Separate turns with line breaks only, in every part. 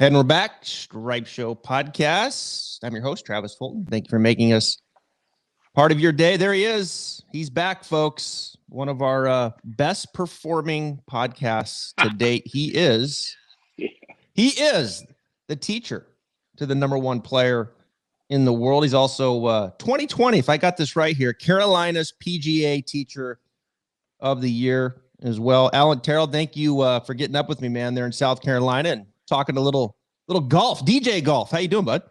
And we're back, Stripe Show Podcast. I'm your host, Travis Fulton. Thank you for making us part of your day. There he is. He's back, folks. One of our best performing podcasts to date. He is the teacher to the number one player in the world. He's also 2020, if I got this right here, Carolina's PGA Teacher of the Year as well. Allen Terrell, thank you for getting up with me, man, there in South Carolina and talking a little golf, DJ golf. How you doing, bud?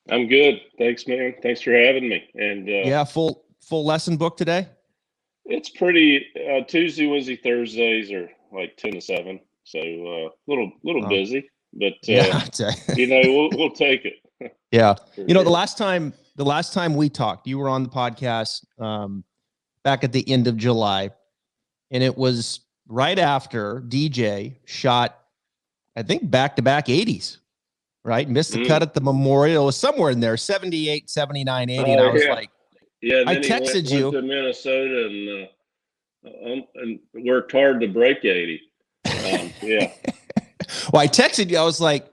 I'm good. Thanks, man. Thanks for having me. And
yeah, full lesson book today.
It's pretty Tuesday, Wednesday, Thursdays are like 10 to 7. So little busy, but
yeah,
we'll take it.
Yeah. The last time we talked, you were on the podcast back at the end of July, and it was right after DJ shot, I think, back-to-back 80s, right? Missed the cut at the Memorial. It was somewhere in there, 78, 79, 80. And I was like,
yeah,
I texted you.
Went to Minnesota and worked hard to break 80. Yeah.
Well, I texted you. I was like,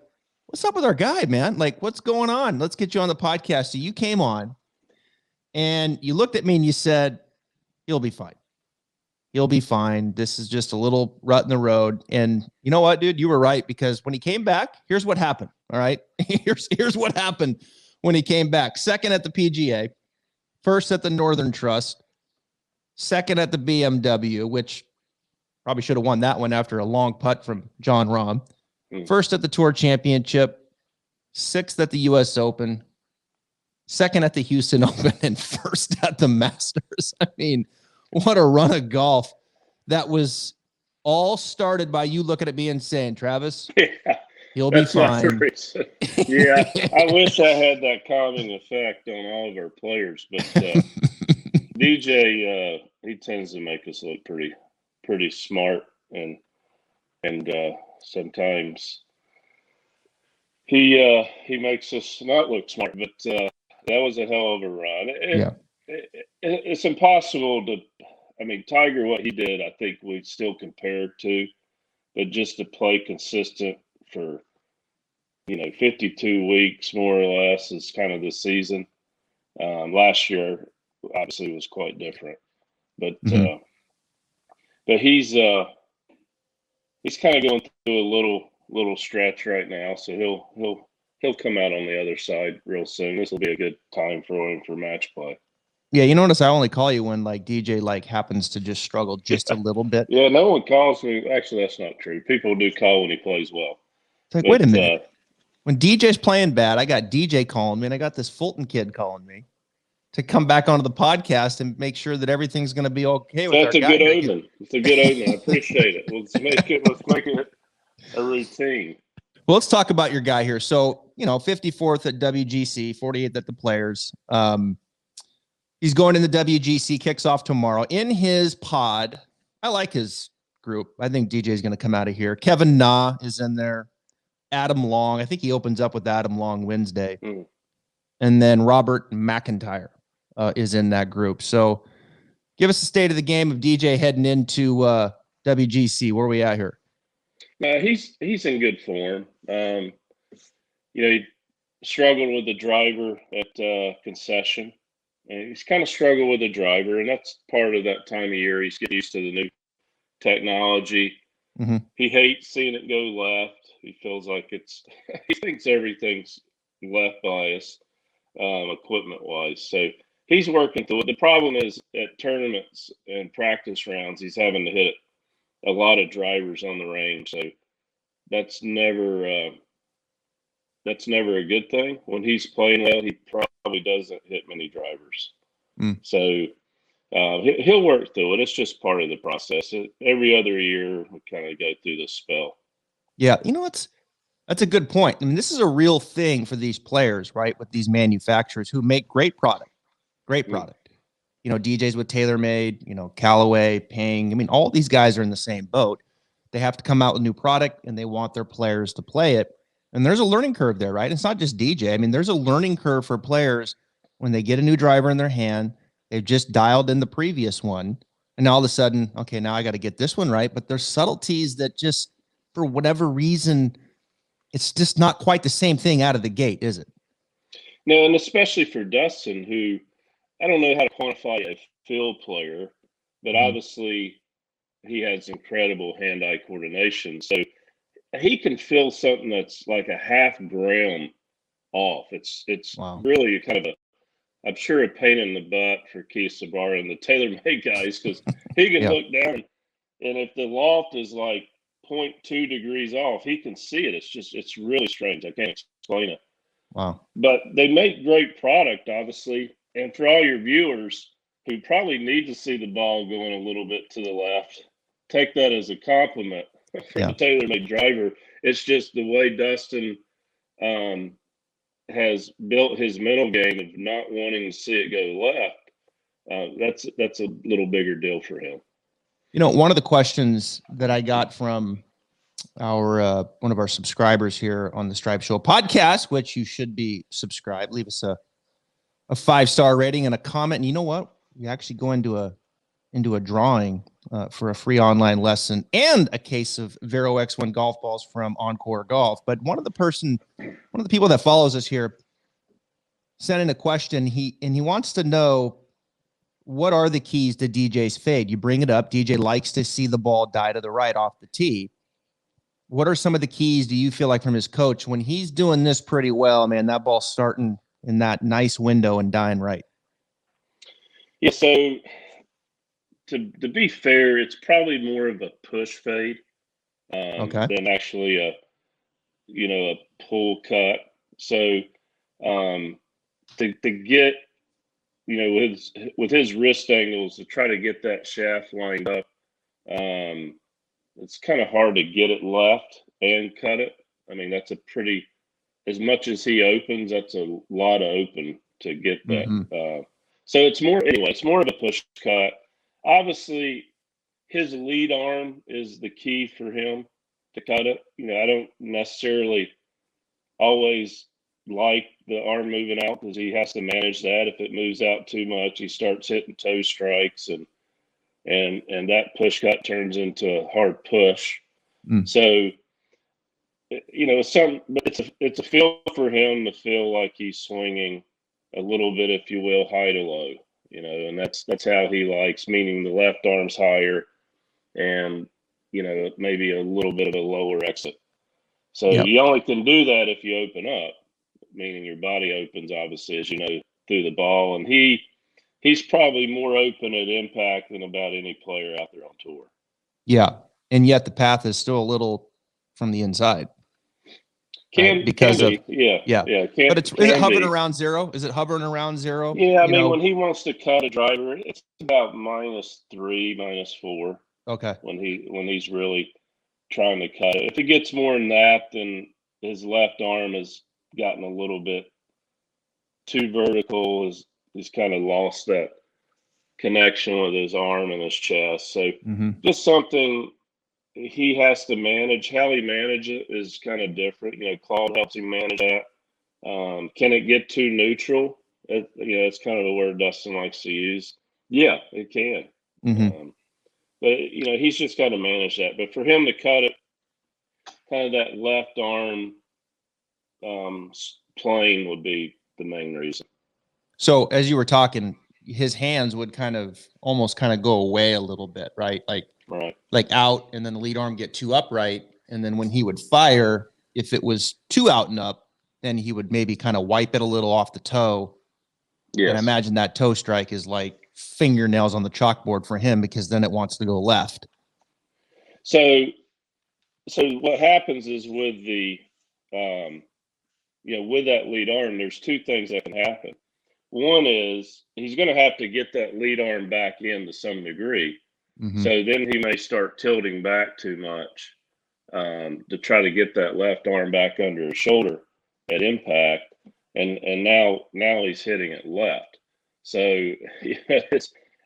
what's up with our guy, man? Like, what's going on? Let's get you on the podcast. So you came on and you looked at me and you said, he'll be fine. He'll be fine. This is just a little rut in the road. And you know what, dude? You were right, because when he came back, here's what happened. All right. Here's what happened when he came back. Second at the PGA, first at the Northern Trust, second at the BMW, which probably should have won that one after a long putt from John Rahm. First at the Tour Championship, sixth at the U.S. Open, second at the Houston Open, and first at the Masters. I mean, what a run of golf. That was all started by you looking at me and saying, Travis, he'll be fine.
Yeah, I wish I had that calming effect on all of our players, but DJ, he tends to make us look pretty smart, and sometimes he makes us not look smart, but that was a hell of a run. It's impossible to, Tiger, what he did, I think we still compare to, but just to play consistent for, 52 weeks, more or less, is kind of the season. Last year, obviously, was quite different, but he's kind of going through a little stretch right now, so he'll come out on the other side real soon. This will be a good time for him for match play.
Yeah, you notice I only call you when DJ happens to just struggle just a little bit.
Yeah, no one calls me. Actually, that's not true. People do call when he plays well.
It's like, wait a minute. When DJ's playing bad, I got DJ calling me, and I got this Fulton kid calling me to come back onto the podcast and make sure that everything's going to be okay with our guy.
That's a good omen. It's a good omen. I appreciate it. Let's make it a routine.
Well, let's talk about your guy here. So, 54th at WGC, 48th at the Players. He's going in the WGC, kicks off tomorrow. In his pod, I like his group. I think DJ is going to come out of here. Kevin Na is in there. Adam Long. I think he opens up with Adam Long Wednesday. And then Robert McIntyre is in that group. So give us the state of the game of DJ heading into WGC. Where are we at here?
He's in good form. He struggled with the driver at Concession. And he's kind of struggled with the driver, and that's part of that time of year. He's getting used to the new technology. He hates seeing it go left. He feels like he thinks everything's left bias, equipment-wise. So he's working through it. The problem is at tournaments and practice rounds, he's having to hit a lot of drivers on the range. So that's never a good thing. When he's playing well, he probably doesn't hit many drivers. So he'll work through it. It's just part of the process. Every other year, we kind of go through this spell.
Yeah, that's a good point. This is a real thing for these players, right? With these manufacturers who make great product. DJs with TaylorMade, Callaway, Ping. All these guys are in the same boat. They have to come out with new product, and they want their players to play it. And there's a learning curve there, right? It's not just DJ. There's a learning curve for players when they get a new driver in their hand. They've just dialed in the previous one, and all of a sudden, okay, now I got to get this one right. But there's subtleties that just, for whatever reason, it's just not quite the same thing out of the gate, is it?
No, and especially for Dustin, who I don't know how to quantify a field player, but
Mhm.
obviously he has incredible hand-eye coordination. So he can feel something that's like a half gram off. It's
Wow.
really kind of I'm sure a pain in the butt for Keith Sabara and the TaylorMade guys, because he can
Yeah.
look down, and if the loft is like 0.2 degrees off, he can see it. It's really strange. I can't explain it.
Wow.
But they make great product, obviously. And for all your viewers who probably need to see the ball going a little bit to the left, take that as a compliment for
Yeah.
the TaylorMade driver. It's just the way Dustin has built his mental game of not wanting to see it go left. That's a little bigger deal for him.
One of the questions that I got from our one of our subscribers here on the Stripe Show podcast, which you should be subscribed, leave us a 5-star rating and a comment. And you know what? We actually go into a drawing for a free online lesson and a case of Vero X1 golf balls from OnCore Golf. But one of the people that follows us here sent in a question. He wants to know, what are the keys to DJ's fade? You bring it up. DJ likes to see the ball die to the right off the tee. What are some of the keys do you feel like from his coach when he's doing this pretty well, man, that ball's starting in that nice window and dying right?
Yeah, so to be fair, it's probably more of a push fade
Okay.
than actually a pull cut. So to get with his wrist angles to try to get that shaft lined up, it's kind of hard to get it left and cut it. I mean, that's a pretty, as much as he opens, that's a lot of open to get that.
Mm-hmm.
So it's more of a push cut. Obviously, his lead arm is the key for him to cut it. I don't necessarily always like the arm moving out because he has to manage that. If it moves out too much, he starts hitting toe strikes and that push cut turns into a hard push. So it's a feel for him to feel like he's swinging a little bit, if you will, high to low. And that's how he likes, meaning the left arm's higher and maybe a little bit of a lower exit. So you only can do that if you open up, meaning your body opens, obviously, as you know, through the ball. And he's probably more open at impact than about any player out there on tour.
Yeah. And yet the path is still a little from the inside.
Yeah.
But is it hovering around zero? Is it hovering around zero?
Yeah. I mean, when he wants to cut a driver, it's about -3, -4.
Okay.
When he's really trying to cut it. If he gets more than that, then his left arm has gotten a little bit too vertical. He's kind of lost that connection with his arm and his chest. So just something he has to manage. How he manages it is kind of different. Claude helps him manage that. Can it get too neutral? It's kind of the word Dustin likes to use. Yeah, it can. But he's just got to manage that. But for him to cut it, kind of that left arm plane would be the main reason.
So as you were talking, his hands would almost go away a little bit, right? Like out, and then the lead arm get too upright, and then when he would fire, if it was too out and up, then he would maybe kind of wipe it a little off the toe. Yes. And I imagine that toe strike is like fingernails on the chalkboard for him, because then it wants to go left.
So what happens is with the with that lead arm, there's two things that can happen. One is he's going to have to get that lead arm back in to some degree. So then he may start tilting back too much to try to get that left arm back under his shoulder at impact. And now he's hitting it left. So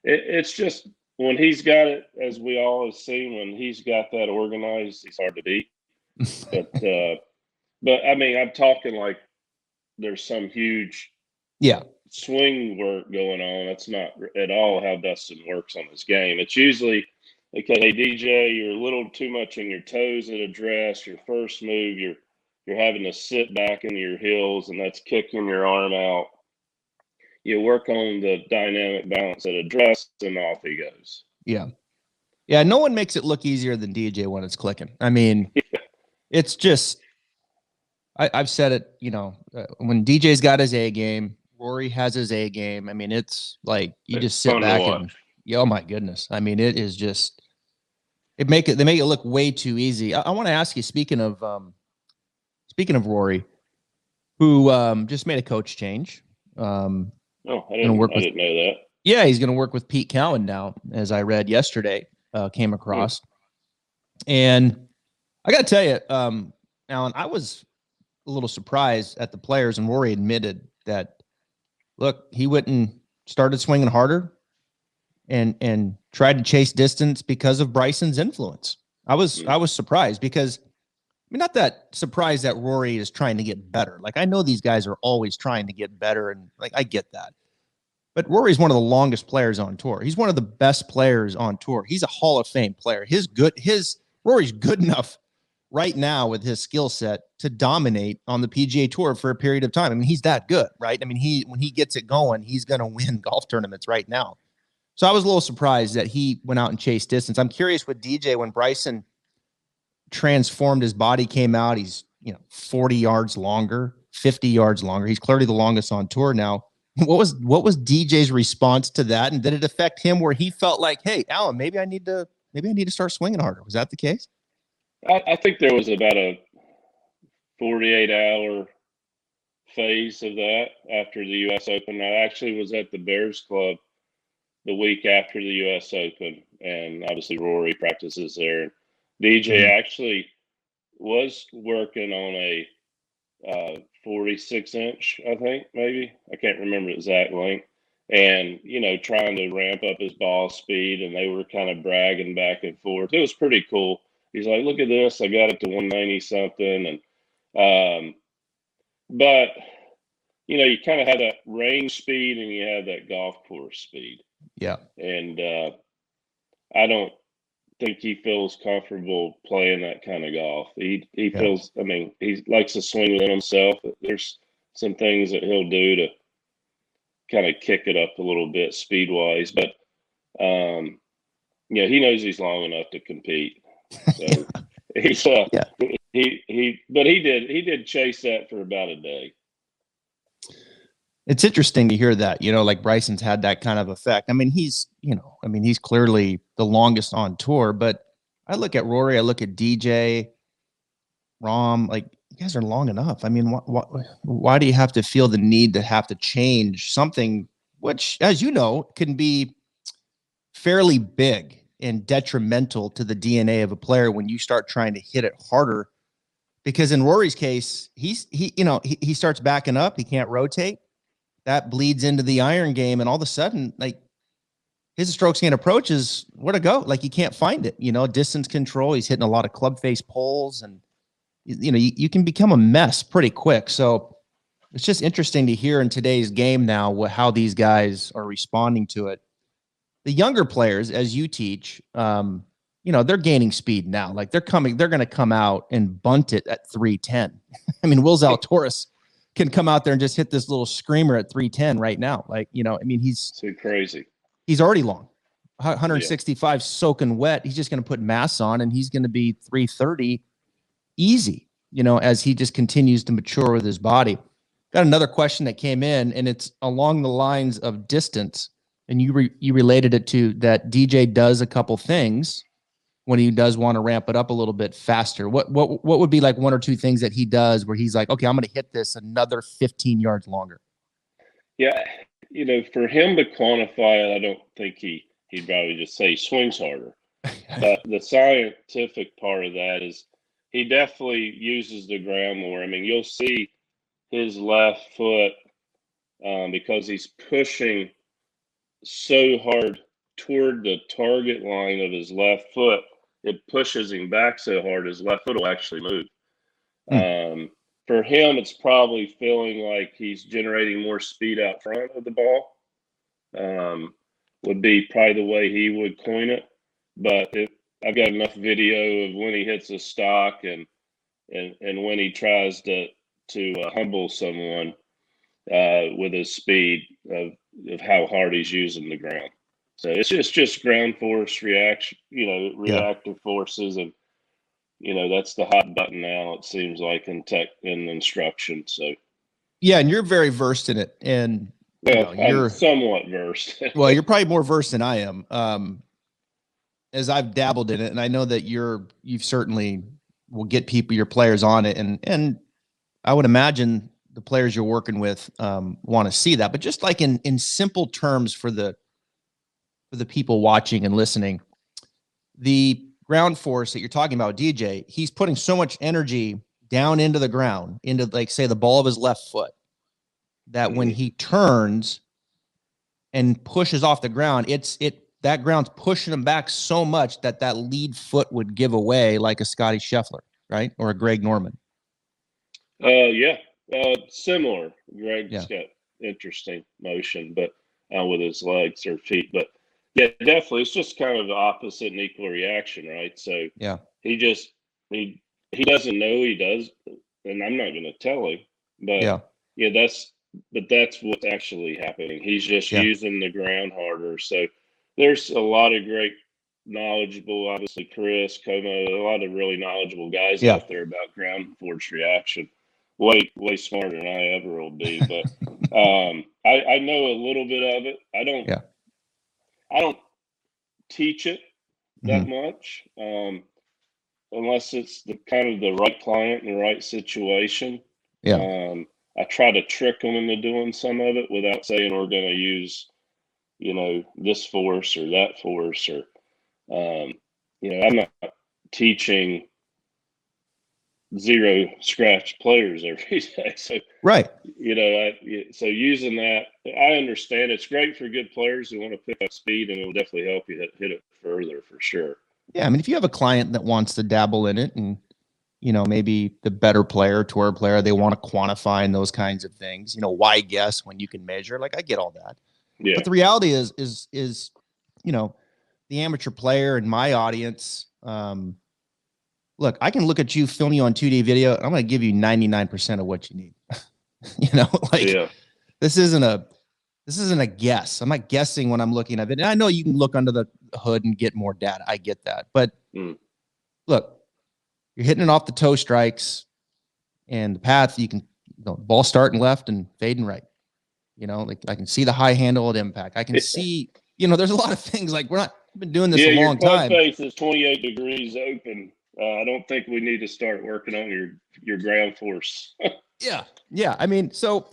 it's just, when he's got it, as we all have seen, when he's got that organized, he's hard to beat. But I mean, I'm talking like there's some huge swing work going on. That's not at all how Dustin works on his game. It's usually, okay, hey DJ, you're a little too much on your toes at address. Your first move, you're you're having to sit back in your heels, and that's kicking your arm out. You work on the dynamic balance at address, and off he goes.
Yeah. Yeah. No one makes it look easier than DJ when it's clicking. I mean, it's just, I've said it, when DJ's got his A game, Rory has his A game. I mean, it's like you
It's
just sit
fun to
back
watch.
and, oh my goodness. I mean, it is just, they make it look way too easy. I want to ask you, speaking of Rory, who just made a coach change.
I didn't know that.
Yeah, he's going to work with Pete Cowan now, as I read yesterday, came across. And I got to tell you, Alan, I was a little surprised at the players, and Rory admitted that, look, he went and started swinging harder and tried to chase distance because of Bryson's influence. I was surprised because, I mean, not that surprised that Rory is trying to get better. Like, I know these guys are always trying to get better, and like, I get that. But Rory's one of the longest players on tour. He's one of the best players on tour. He's a Hall of Fame player. Rory's good enough right now with his skill set to dominate on the PGA Tour for a period of time. I mean, he's that good, right? I mean, when he gets it going, he's going to win golf tournaments right now. So I was a little surprised that he went out and chased distance. I'm curious with DJ, when Bryson transformed his body, came out, he's 40 yards longer, 50 yards longer. He's clearly the longest on tour now. What was DJ's response to that, and did it affect him where he felt like, hey, Alan, maybe I need to start swinging harder? Was that the case?
I think there was about a 48-hour phase of that after the U.S. Open. I actually was at the Bears Club the week after the U.S. Open, and obviously Rory practices there. DJ actually was working on a 46-inch, I think, maybe. I can't remember the exact length. And, trying to ramp up his ball speed, and they were kind of bragging back and forth. It was pretty cool. He's like, look at this. I got it to 190-something. And, but, you kind of had that range speed and you had that golf course speed.
Yeah.
And I don't think he feels comfortable playing that kind of golf. He feels, I mean, he likes to swing within himself. There's some things that he'll do to kind of kick it up a little bit speed wise, but he knows he's long enough to compete. So he's but he did chase that for about a day.
It's interesting to hear that, like Bryson's had that kind of effect. I mean, he's clearly the longest on tour, but I look at Rory, I look at DJ, Rahm, like, you guys are long enough. I mean, why do you have to feel the need to have to change something which, as you know, can be fairly big and detrimental to the DNA of a player when you start trying to hit it harder? Because in Rory's case, he starts backing up, he can't rotate. That bleeds into the iron game, and all of a sudden, like, his strokes gain approach is where to go. Like, you can't find it. Distance control. He's hitting a lot of club face poles, and you can become a mess pretty quick. So it's just interesting to hear in today's game now how these guys are responding to it. The younger players, as you teach, they're gaining speed now. Like, they're going to come out and bunt it at 310. I mean, Will Zalatoris can come out there and just hit this little screamer at 310 right now. Like, he's
too crazy.
He's already long, 165 soaking wet. He's just going to put mass on, and he's going to be 330 easy, as he just continues to mature with his body. Got another question that came in, and it's along the lines of distance. And you related it to that DJ does a couple things when he does want to ramp it up a little bit faster. What would be like one or two things that he does where he's like, okay, I'm going to hit this another 15 yards longer?
Yeah. For him to quantify it, I don't think he'd probably just say he swings harder. But the scientific part of that is he definitely uses the ground more. I mean, you'll see his left foot, because he's pushing so hard toward the target line of his left foot, it pushes him back so hard his left foot will actually move. For him, it's probably feeling like he's generating more speed out front of the ball. Would be probably the way he would coin it. But I've got enough video of when he hits a stock and and when he tries to humble someone with his speed of how hard he's using the ground. So it's just ground force reaction, reactive forces, and that's the hot button now. It seems like in instruction. So
yeah, and you're very versed in it, and
I'm somewhat versed.
Well, you're probably more versed than I am. As I've dabbled in it, and I know that you've certainly will get your players on it, and I would imagine the players you're working with want to see that. But just like in simple terms for the people watching and listening, the ground force that you're talking about, DJ, he's putting so much energy down into the ground, into, like, say, the ball of his left foot, that when he turns and pushes off the ground, that ground's pushing him back so much that lead foot would give away, like a Scotty Scheffler, right? Or a Greg Norman.
Yeah. Similar. Greg's got interesting motion, but with his legs or feet. But yeah, definitely, it's just kind of the opposite and equal reaction, right? So
yeah,
he doesn't know he does, and I'm not going to tell him. But that's what's actually happening. He's just using the ground harder. So there's a lot of great, knowledgeable, obviously Chris, Como, a lot of really knowledgeable guys out there about ground force reaction. Way smarter than I ever will be. But I know a little bit of it. I don't teach it that much, unless it's the right client in the right situation. I try to trick them into doing some of it without saying we're going to use, this force or that force, or, I'm not teaching zero scratch players every day. So, so using that, I understand it's great for good players who want to pick up speed, and it will definitely help you hit it further for sure.
Yeah. I mean, if you have a client that wants to dabble in it, and, maybe the better player, tour player, they want to quantify and those kinds of things, why guess when you can measure? Like, I get all that. Yeah. But the reality is, the amateur player in my audience, look, I can look at you, film you on 2D video, and I'm going to give you 99% of what you need. This isn't a guess. I'm not guessing when I'm looking at it. And I know you can look under the hood and get more data. I get that. But look, you're hitting it off the toe strikes, and the path, you can ball starting left and fading right. Like, I can see the high handle at impact. I can see, there's a lot of things, like, we've been doing this a long time.
Your club face is 28 degrees open. I don't think we need to start working on your ground force.
Yeah. I mean, so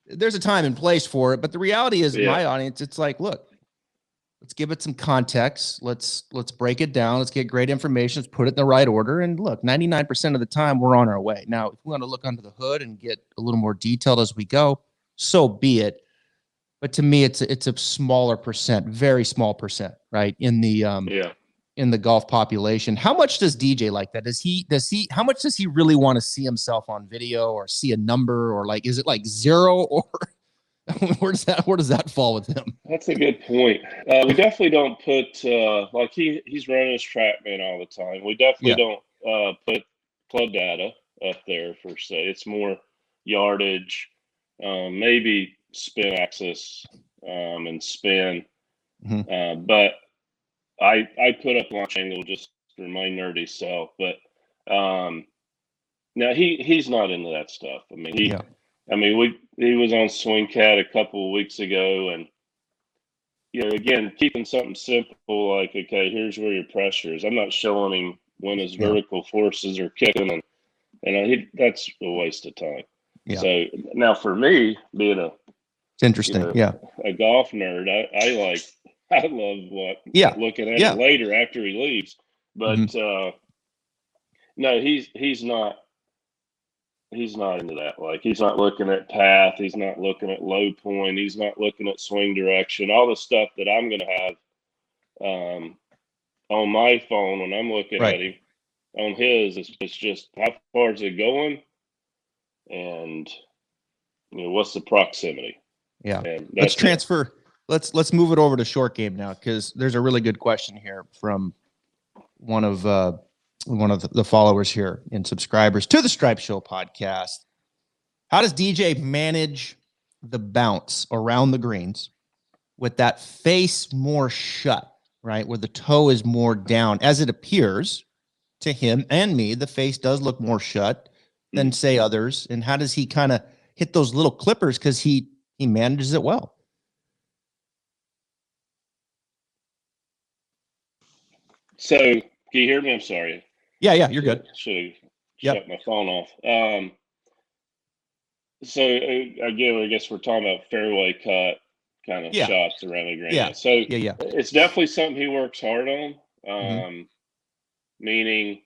there's a time and place for it, but the reality is, in my audience, it's like, look, let's give it some context. Let's break it down. Let's get great information. Let's put it in the right order. And look, 99% of the time we're on our way. Now, if we want to look under the hood and get a little more detailed as we go, so be it. But to me, it's a smaller percent, very small percent, right? In the golf population. How much does DJ like that? How much does he really want to see himself on video, or see a number, or, like, is it like 0, or where does that fall with him?
That's a good point. We definitely don't put like he's running his TrackMan all the time. We definitely don't put club data up there per se. It's more yardage, maybe spin axis, and spin. But I put up launch angle just for my nerdy self. But now he's not into that stuff. I mean, he was on Swing Cat a couple of weeks ago, and again, keeping something simple, like, okay, here's where your pressure is. I'm not showing him when his vertical forces are kicking, and that's a waste of time. So now, for me, being a golf nerd, I love looking at it later after he leaves. But no, he's not into that. Like, he's not looking at path. He's not looking at low point. He's not looking at swing direction. All the stuff that I'm going to have on my phone when I'm looking at him, on his, it's just how far is it going, and what's the proximity.
Let's transfer. Let's move it over to short game now, because there's a really good question here from one of one of the followers here and subscribers to the Stripe Show podcast. How does DJ manage the bounce around the greens with that face more shut, right? Where the toe is more down, as it appears to him and me, the face does look more shut than say others. And how does he kind of hit those little clippers? Because he manages it well.
So, can you hear me? I'm sorry.
Yeah, you're good.
Should have shut my phone off. So again, I guess we're talking about fairway cut kind of shots around the green.
Yeah.
So it's definitely something he works hard on. Meaning,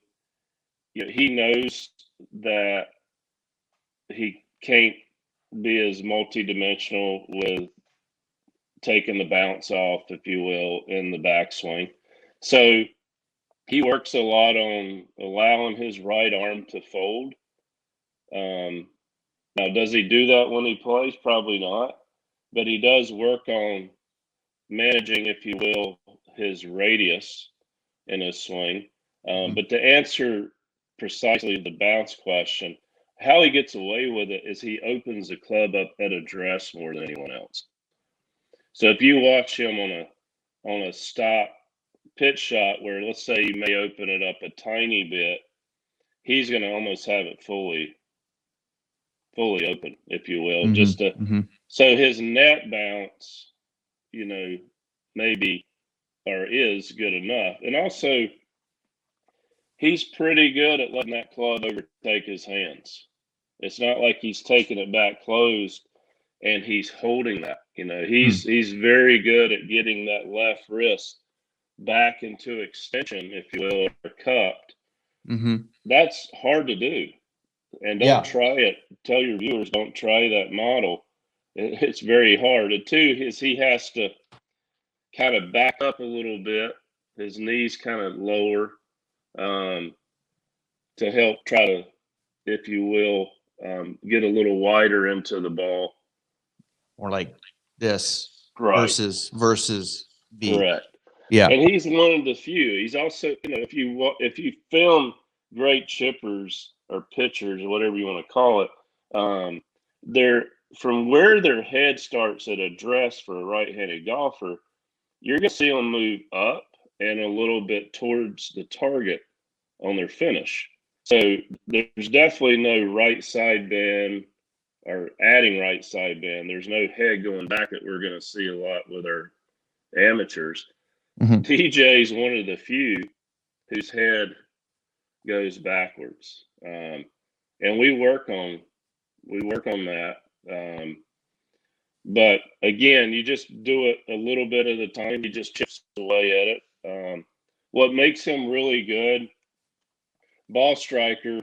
he knows that he can't be as multidimensional with taking the bounce off, if you will, in the backswing. So he works a lot on allowing his right arm to fold. Now, does he do that when he plays? Probably not. But he does work on managing, if you will, his radius in his swing. But to answer precisely the bounce question, how he gets away with it is he opens the club up at address more than anyone else. So if you watch him on a stop pitch shot where, let's say, you may open it up a tiny bit, he's going to almost have it fully open, if you will, so his net bounce, maybe or is good enough. And also, he's pretty good at letting that club overtake his hands. It's not like he's taking it back closed and he's holding that. He's very good at getting that left wrist back into extension, if you will, or cupped. That's hard to do. And don't try it. Tell your viewers, don't try that model. It's very hard. And two is he has to kind of back up a little bit, his knees kind of lower, to help try to, if you will, get a little wider into the ball.
Or like this versus the
correct.
Yeah.
And he's one of the few. He's also, if you film great chippers or pitchers or whatever you want to call it, they're from where their head starts at address for a right-handed golfer, you're going to see them move up and a little bit towards the target on their finish. So there's definitely no right side bend or adding right side bend. There's no head going back that we're going to see a lot with our amateurs. TJ is one of the few whose head goes backwards, and we work on that. But again, you just do it a little bit at a time. He just chips away at it. What makes him really good, ball striker,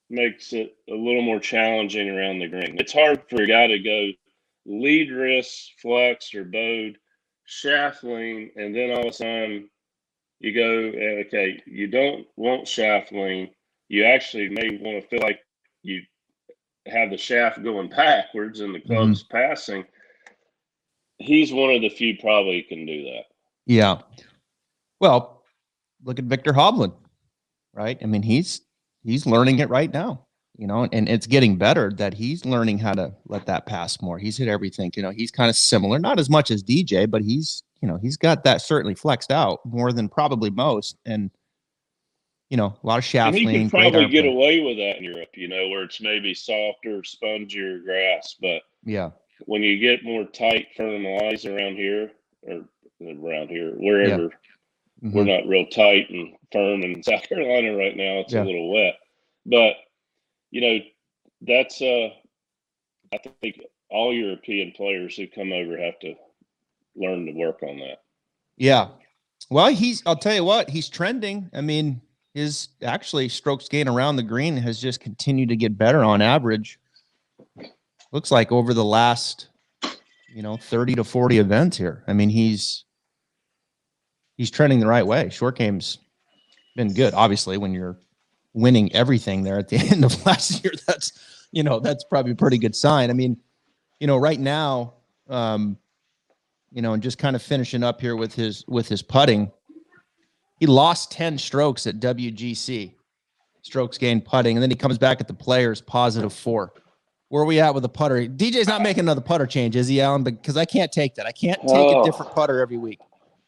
makes it a little more challenging around the green. It's hard for a guy to go lead wrist, flex, or bowed, shaft lean, and then all of a sudden you go, okay, you don't want shaft lean. You actually may want to feel like you have the shaft going backwards and the club's passing. He's one of the few probably can do that.
Yeah. Well, look at Victor Hovland, right? I mean, he's learning it right now, and it's getting better that he's learning how to let that pass more. He's hit everything, he's kind of similar, not as much as DJ, but he's got that certainly flexed out more than probably most. And, a lot of shaft lean.
He can probably get away with that in Europe, where it's maybe softer, spongier grass. But when you get more tight, firm lines around here, wherever, we're not real tight and firm in South Carolina right now. It's a little wet. But, that's I think all European players who come over have to learn to work on that.
Yeah. Well, I'll tell you what, he's trending. I mean, his actually strokes gain around the green has just continued to get better on average. Looks like over the last, 30 to 40 events here. I mean, he's trending the right way. Short game's been good. Obviously, when you're winning everything there at the end of last year, that's probably a pretty good sign. I mean, right now, and just kind of finishing up here with his putting, he lost 10 strokes at WGC, strokes gained putting, and then he comes back at the Players +4. Where are we at with the putter? DJ's not making another putter change, is he, Alan? Because I can't take that. I can't take a different putter every week.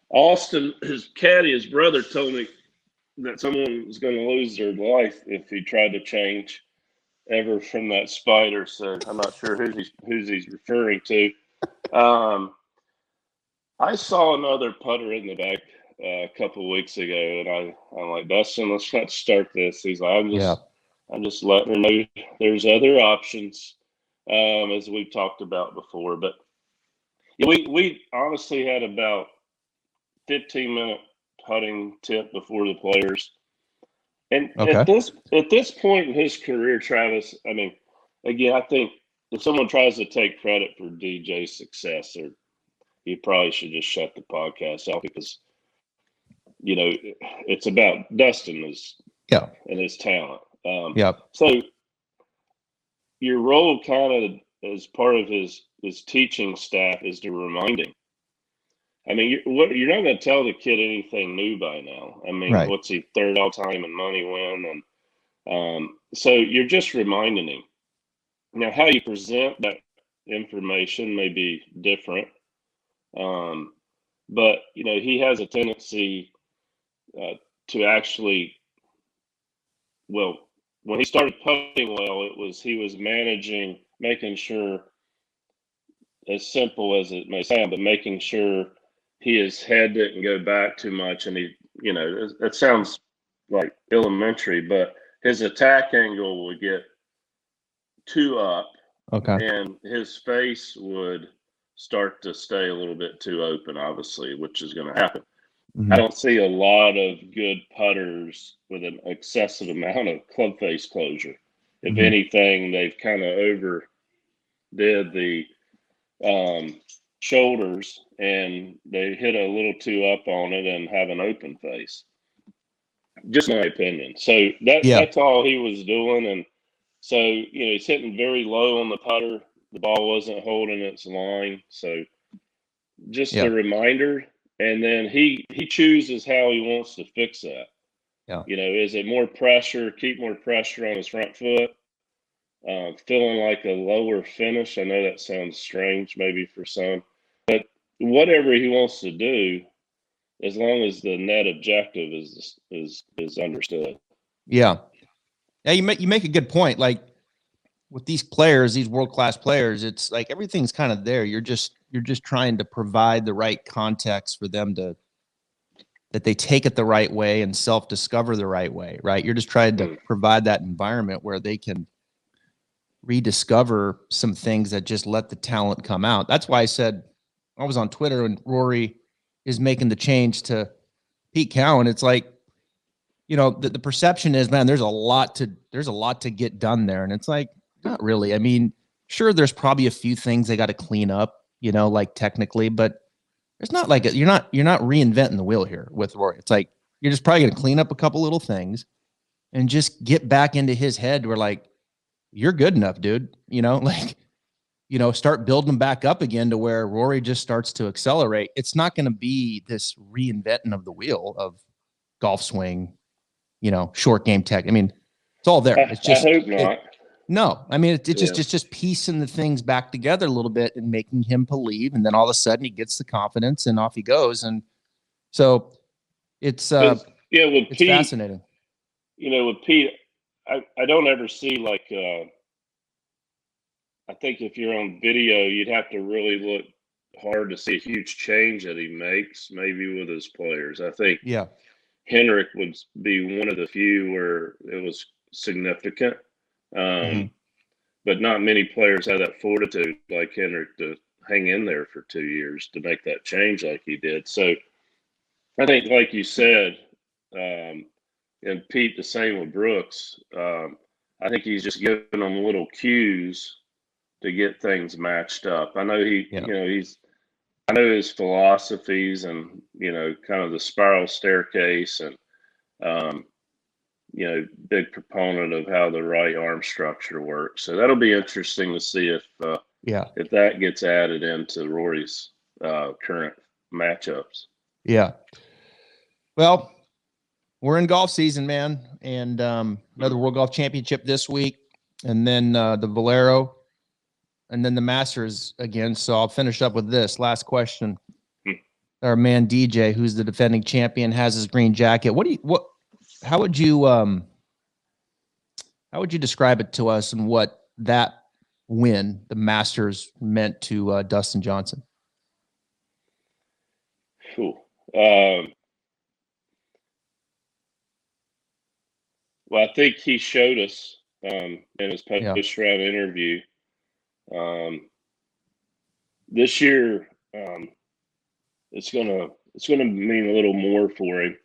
Austin, his caddy, his brother told me that someone was going to lose their life if he tried to change ever from that spider. So I'm not sure who's he's referring to. I saw another putter in the back a couple of weeks ago, and I'm like, Dustin, let's not start this. He's like, I'm just letting her know there's other options, as we've talked about before. But we honestly had about 15-minute putting tip before the Players. And at this point in his career, Travis, I mean, again, I think if someone tries to take credit for DJ's success, or he probably should just shut the podcast off, because it's about Dustin and his talent. So your role kind of as part of his teaching staff is to remind him. I mean, you're not going to tell the kid anything new by now. I mean, what's he, third all time in money win? And so you're just reminding him. Now, how you present that information may be different. But, he has a tendency to actually, when he started putting well, he was making sure, as simple as it may sound, but making sure his head didn't go back too much. And it sounds like elementary, but his attack angle would get too up. And his face would start to stay a little bit too open, obviously, which is going to happen. I don't see a lot of good putters with an excessive amount of club face closure. If anything, they've kind of overdid the shoulders, and they hit a little too up on it and have an open face. Just my opinion. So that's all he was doing. And so, he's hitting very low on the putter. The ball wasn't holding its line. So just a reminder. And then he chooses how he wants to fix that. Is it more pressure, keep more pressure on his front foot, feeling like a lower finish? I know that sounds strange maybe for some, but whatever he wants to do, as long as the net objective is understood. Yeah,
you make a good point. Like with these players, these world-class players, it's like everything's kind of there. You're just trying to provide the right context for them that they take it the right way and self-discover the right way, right? You're just trying to provide that environment where they can rediscover some things that just let the talent come out. That's why I said, I was on Twitter and Rory is making the change to Pete Cowan. It's like, the perception is, man, there's a lot to get done there. And it's like, not really. I mean, sure, there's probably a few things they got to clean up, like technically, but it's not like you're not reinventing the wheel here with Rory. It's like, you're just probably going to clean up a couple little things and just get back into his head where, like, you're good enough, dude. Start building them back up again to where Rory just starts to accelerate. It's not going to be this reinventing of the wheel of golf swing, short game tech. I mean, it's all there. It's just,
I hope not.
No, I mean, it's just piecing the things back together a little bit and making him believe. And then all of a sudden he gets the confidence and off he goes. And so it's
with
it's
Pete,
fascinating.
With Pete, I don't ever see like, I think if you're on video, you'd have to really look hard to see a huge change that he makes, maybe with his players. I think Henrik would be one of the few where it was significant. But not many players have that fortitude like Henrik to hang in there for 2 years to make that change like he did. So I think, like you said, and Pete, the same with Brooks, I think he's just giving them little cues to get things matched up. I know I know his philosophies and, kind of the spiral staircase and, big proponent of how the right arm structure works. So that'll be interesting to see if that gets added into Rory's current matchups.
Yeah. Well, we're in golf season, man. And another World Golf Championship this week, and then the Valero, and then the Masters again. So I'll finish up with this last question. Our man DJ, who's the defending champion, has his green jacket. How would you describe it to us, and what that win, the Masters, meant to Dustin Johnson?
Cool. Well, I think he showed us in his post-round interview this year. It's gonna mean a little more for him.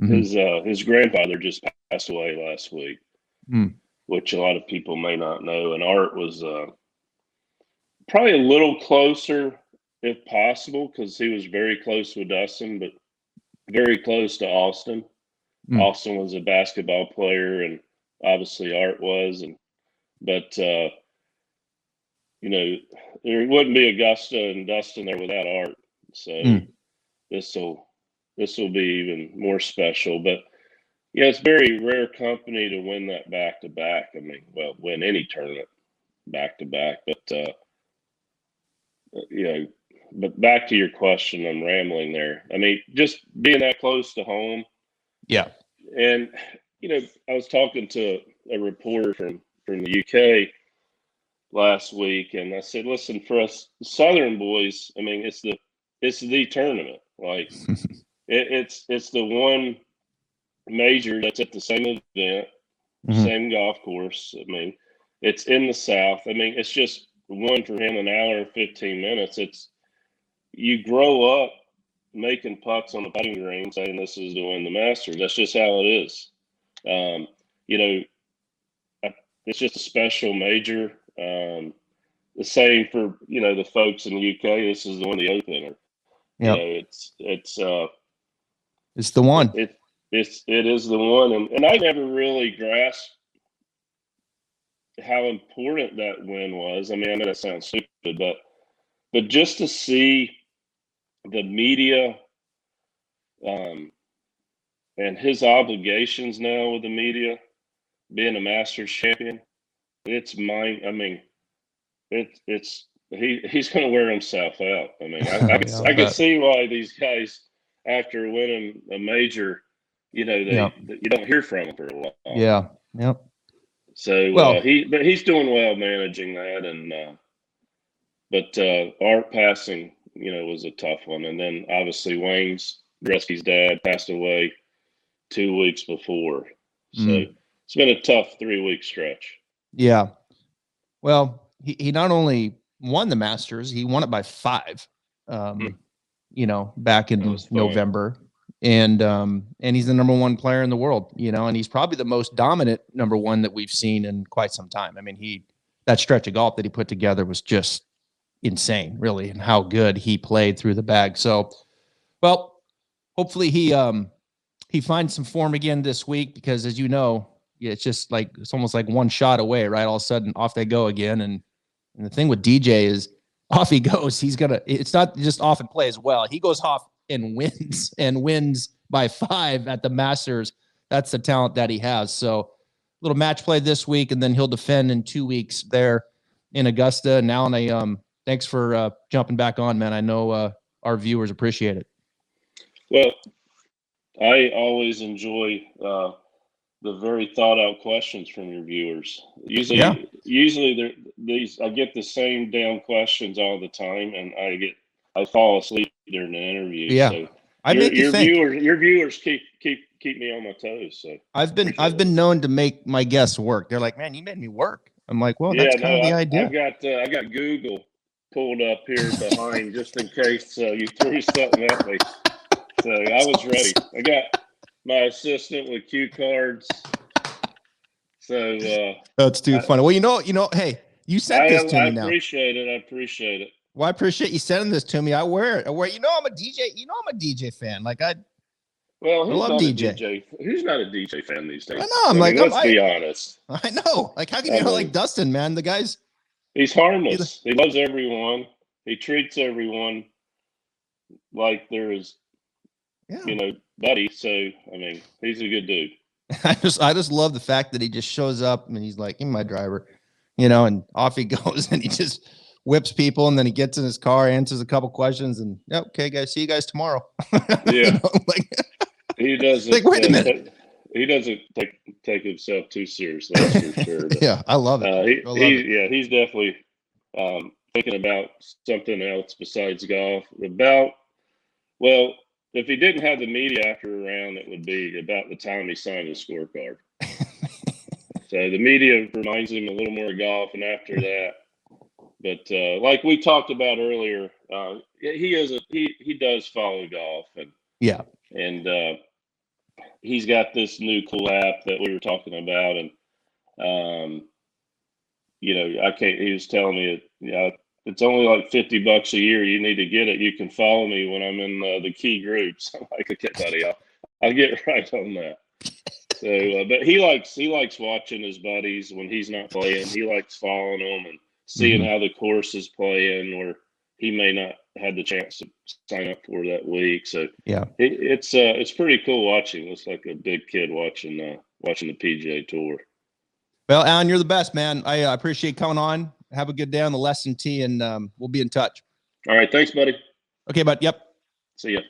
His grandfather just passed away last week, which a lot of people may not know. And Art was probably a little closer, if possible, because he was very close with Dustin, but very close to Austin. Austin was a basketball player, and obviously Art was. But there wouldn't be Augusta and Dustin there without Art. So this will be even more special. But yeah, it's very rare company to win that back-to-back. I mean, well, win any tournament back-to-back. But but back to your question, I'm rambling there. I mean, just being that close to home.
Yeah.
And I was talking to a reporter from the UK last week, and I said, listen, for us Southern boys, I mean, it's the tournament. Like it's the one major that's at the same event, same golf course. I mean, it's in the South. I mean, it's just one for him, an hour and 15 minutes. You grow up making putts on the putting green saying this is to win the Masters. That's just how it is. It's just a special major. The same for, the folks in the UK. This is the one, the opener.
Yeah.
It's
the one.
It is the one. And I never really grasped how important that win was. I mean, I know that sounds stupid, but just to see the media and his obligations now with the media, being a Masters champion, it's mine. I mean, he's going to wear himself out. I mean, I can see why these guys, after winning a major, you don't hear from him for a while.
Yeah. Yep.
So he's doing well managing that, and but Art passing, was a tough one, and then obviously Wayne's Gretzky's dad passed away 2 weeks before, so it's been a tough 3-week stretch.
Yeah. Well, he not only won the Masters, he won it by 5. Back in November. And he's the number 1 player in the world, and he's probably the most dominant number 1 that we've seen in quite some time. I mean, that stretch of golf that he put together was just insane, really, and how good he played through the bag. So, well, hopefully he finds some form again this week, because as you know, it's just like, it's almost like one shot away, right? All of a sudden off they go again. And the thing with DJ is off he goes. It's not just off and play as well. He goes off and wins by 5 at the Masters. That's the talent that he has. So little match play this week, and then he'll defend in 2 weeks there in Augusta. And Alan, thanks for jumping back on, man. I know our viewers appreciate it.
Well, I always enjoy the very thought out questions from your viewers. Usually I get the same damn questions all the time, and I fall asleep during the interview.
Yeah.
So
I make you think.
Your viewers keep me on my toes. So
I've been known to make my guests work. They're like, man, you made me work. I'm like, well, that's kind of the idea.
I got Google pulled up here behind just in case you threw something at me. So I was ready. I got my assistant with cue cards. So
that's too funny. Well, hey, you sent this to me now.
I appreciate it.
Well, I appreciate you sending this to me. I wear it. I'm a DJ. I'm a DJ fan. Like I love DJ.
Who's not a DJ fan these days?
I know. Let's
be honest.
I know. Like, how can you like Dustin, man? The guy's.
He's harmless. He loves everyone. He treats everyone like there is buddy. So, I mean, he's a good dude.
I just love the fact that he just shows up and he's like, "Give me my driver," and off he goes, and he just whips people, and then he gets in his car, answers a couple questions, and okay, guys, see you guys tomorrow.
Yeah, he doesn't.
Like, wait a minute.
He doesn't take himself too seriously, that's for sure. But,
yeah, I love it.
He's definitely thinking about something else besides golf. If he didn't have the media after a round, it would be about the time he signed his scorecard. So the media reminds him a little more of golf, and after that. But like we talked about earlier, he does follow golf, and he's got this new cool app that we were talking about, and I can't. He was telling me it's only like $50 a year. You need to get it. You can follow me when I'm in the key groups. I'm like, okay, buddy, I'll get right on that. So, but he likes watching his buddies when he's not playing. He likes following them and seeing how the course is playing, or he may not have the chance to sign up for that week. So it's pretty cool watching. It's like a big kid watching the PGA Tour.
Well, Allen, you're the best, man. I appreciate coming on. Have a good day on the lesson tee, and we'll be in touch.
All right. Thanks, buddy.
Okay, bud. Yep.
See ya.